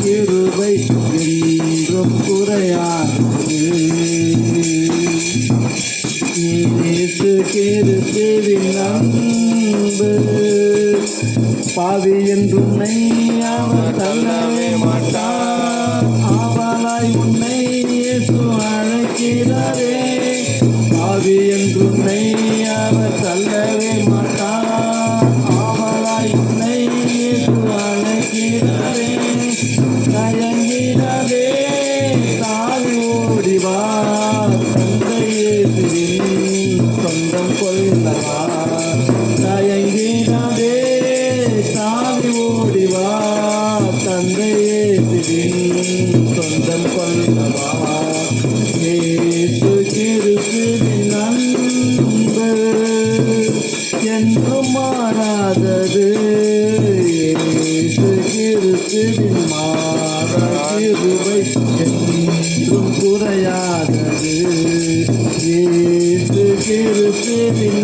கிருபை என்றும் குறையாது. இயேசு கிறிஸ்துவின் அன்பு பாவி என்றும் அவர் தள்ளவே மாட்டார். ஆவலாய் உன்னை இயேசு அழைக்கிறாரே, பாவி என்றும் அவர் தள்ளவே மாட்டார். ஆவலாய் உன்னை இயேசு அழைக்கிறாரே, தயங்கிடாதே தாவி ஓடிவா, தந்தை இயேசுவின் சொந்தம் கொள்ளவா. தயங்கிடாதே தாவி ஓடிவா, தந்தை இயேசுவின் சொந்தம் கொள்ளவா. இயேசு கிறிஸ்துவின் அன்பு என்றும் மாறாதது. இயேசு கிறிஸ்துவின் மாறா கிருபை என்றும் குறையாதது. இயேசு கிறிஸ்துவின்